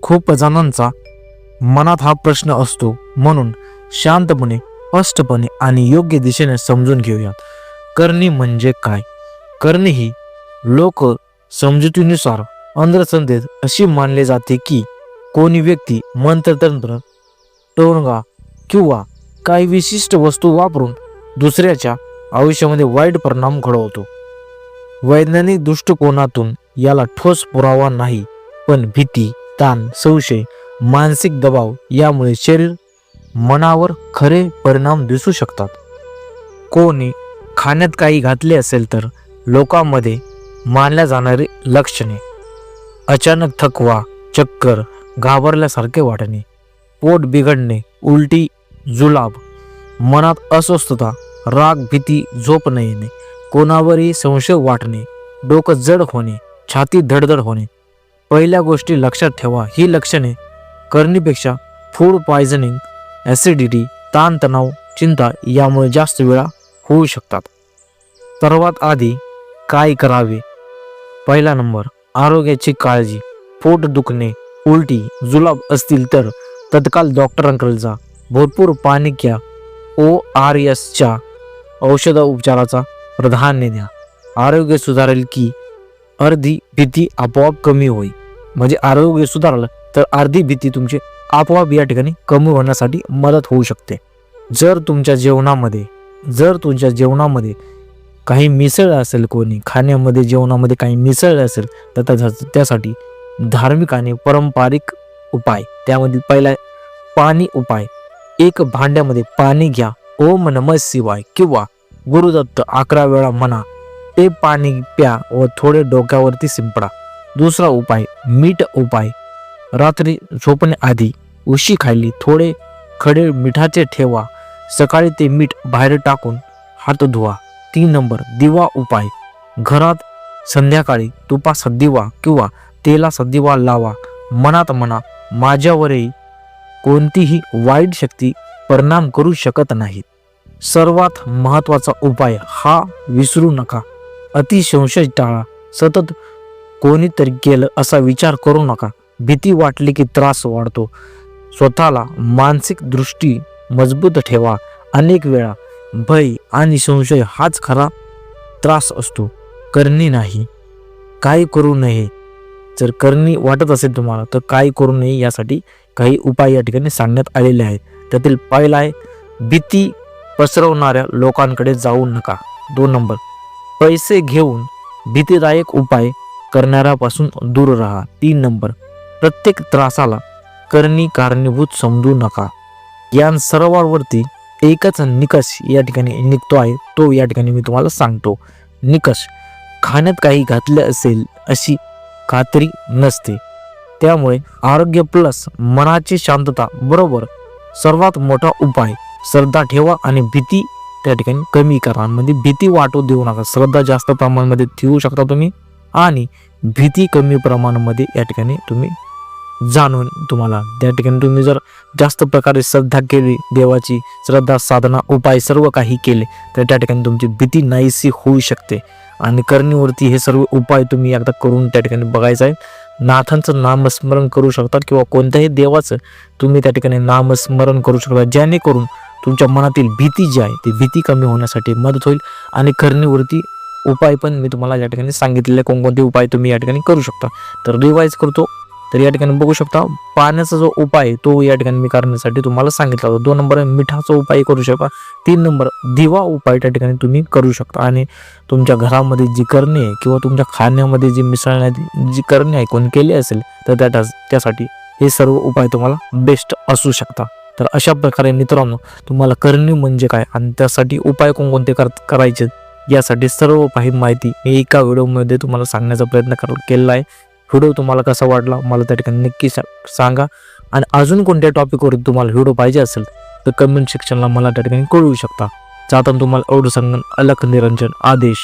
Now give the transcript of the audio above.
खूप जणांचा मनात हा प्रश्न असतो, म्हणून शांतपणे, स्पष्टपणे आणि योग्य दिशेने समजून घेऊयात. करणी म्हणजे काय? करणी ही लोक समजुतीनुसार अंधश्रद्धेत अशी मानले जाते की कोणी व्यक्ती मंत्रतंत्र, टोनगा किंवा काही विशिष्ट वस्तू वापरून दुसऱ्याच्या आयुष्यामध्ये वाईट परिणाम घडवतो. वैज्ञानिक दृष्टिकोनातून याला ठोस पुरावा नाही, पण भीती, ताण, संशय, मानसिक दबाव यामुळे शरीर, मनावर खरे परिणाम दिसू शकतात. कोणी खाण्यात काही घातले असेल तर लोकांमध्ये मानल्या जाणारी लक्षणे: अचानक थकवा, चक्कर, घाबरल्यासारखे वाटणे, पोट बिघडणे, उलटी, जुलाब, मनात अस्वस्थता, राग, भीती, झोप न येणे, कोणावरही संशय वाटणे, डोकं जड होणे, छाती धडधड होणे. पहिल्या गोष्टी लक्षात ठेवा, ही लक्षणे करणीपेक्षा फूड पॉयझनिंग, ॲसिडिटी, ताणतणाव, चिंता यामुळे जास्त वेळा होऊ शकतात. सर्वात आधी काय करावे? पहिला नंबर, आरोग्याची काळजी. पोट दुखणे, उलटी, जुलाब असतील तर तत्काळ डॉक्टरांकडे जा. भरपूर पाणी घ्या. ORSच्या औषध उपचाराचा प्राधान्य द्या. आरोग्य सुधारेल की अर्धी भीती आपोआप कमी होईल. म्हणजे आरोग्य सुधारलं तर अर्धी भीती तुमची आपोआप या ठिकाणी कमी होण्यासाठी मदत होऊ शकते. जर तुमच्या जेवणामध्ये काही मिसळलं असेल, कोणी खाण्यामध्ये जेवणामध्ये काही मिसळलं असेल तर त्यासाठी धार्मिक आणि पारंपरिक उपाय. त्यामध्ये पहिला पाणी उपाय. एक भांड्यामध्ये पाणी घ्या. ओम नमः शिवाय किंवा गुरुदत्त 11 वेळा म्हणा. ते पाणी प्या व थोडे डोक्यावरती शिंपडा. दुसरा उपाय, मीठ उपाय. रात्री झोपण्याआधी उशी खाली थोडे खडे मिठाचे ठेवा. सकाळी ते मीठ बाहेर टाकून हात धुवा. 3 नंबर, दिवा उपाय. घरात संध्याकाळी तुपाचा दिवा किंवा तेलाचा दिवा लावा. मनात म्हणा, माझ्यावरही कोणतीही वाईट शक्ती परिणाम करू शकत नाही. सर्वात महत्त्वाचा उपाय हा विसरू नका. अतिसंशय टाळा. सतत कोणीतरी केलं असा विचार करू नका. भीती वाटली की त्रास वाढतो. स्वतःला मानसिक दृष्टी मजबूत ठेवा. अनेक वेळा भय आणि संशय हाच खरा त्रास असतो, करणी नाही. काय करू नये? जर करणी वाटत असेल तुम्हाला तर काय करू नये यासाठी काही उपाय या ठिकाणी सांगण्यात आलेले आहेत. त्यातील पहिला आहे, भीती पसरवणाऱ्या लोकांकडे जाऊ नका. 2 नंबर, पैसे घेऊन भीतीदायक उपाय करणाऱ्यापासून दूर राहा. 3 नंबर, प्रत्येक त्रासाला करणी कारणीभूत समजू नका. या सर्वांवरती एकच निकष या ठिकाणी निघतो आहे, तो या ठिकाणी मी तुम्हाला सांगतो. निकष: खाण्यात काही घातले असेल अशी खात्री नसते. त्यामुळे आरोग्य प्लस मनाची शांतता बरोबर. सर्वात मोठा उपाय, श्रद्धा ठेवा आणि भीती त्या ठिकाणी कमी करा. म्हणजे भीती वाटू देऊ नका. श्रद्धा जास्त प्रमाणामध्ये ठेवू शकता तुम्ही आणि भीती कमी प्रमाणामध्ये या ठिकाणी तुम्ही जाणून तुम्हाला त्या ठिकाणी तुम्ही जर जास्त प्रकारे श्रद्धा केली, देवाची श्रद्धा, साधना, उपाय सर्व काही केले तर त्या ठिकाणी तुमची भीती नाहीशी होऊ शकते. आणि करणीवरती हे सर्व उपाय तुम्ही एकदा करून त्या ठिकाणी बघायचं आहे. नाथांचं नामस्मरण करू शकतात किंवा कोणत्याही देवाचं तुम्ही त्या ठिकाणी नामस्मरण करू शकता, जेणेकरून तुमच्या मनातील भीती जी आहे ती भीती कमी होण्यासाठी मदत होईल. आणि करणीवरती उपाय पण मी तुम्हाला या ठिकाणी सांगितलेले कोणकोणते उपाय तुम्ही या ठिकाणी करू शकता. तर रिवाइज करतो. तर या ठिकाणी बघू शकता, पाण्याचा जो उपाय आहे तो या ठिकाणी मी करण्यासाठी तुम्हाला सांगितला होता. 2 नंबर, मिठाचा उपाय करू शकता. 3 नंबर, दिवा उपाय त्या ठिकाणी तुम्ही करू शकता. आणि तुमच्या घरामध्ये जी करणी आहे किंवा तुमच्या खाण्यामध्ये जी मिसळण्याची जी करणी आहे कोणी केली असेल तर त्यासाठी हे सर्व उपाय तुम्हाला बेस्ट असू शकता. तर अशा प्रकारे मित्रांनो, तुम्हाला करणी म्हणजे काय आणि त्यासाठी उपाय कोणकोणते करायचे यासाठी सर्व काही माहिती मी एका व्हिडिओमध्ये तुम्हाला सांगण्याचा प्रयत्न केलेला आहे. व्हिडिओ तुम्हाला कसा वाटला मला त्या ठिकाणी नक्की सांगा. आणि अजून कोणत्या टॉपिकवर तुम्हाला व्हिडिओ पाहिजे असेल तर कमेंट सेक्शनला मला त्या ठिकाणी कळवू शकता. जाताना तुम्हाला एवढं सांगून अलख निरंजन आदेश.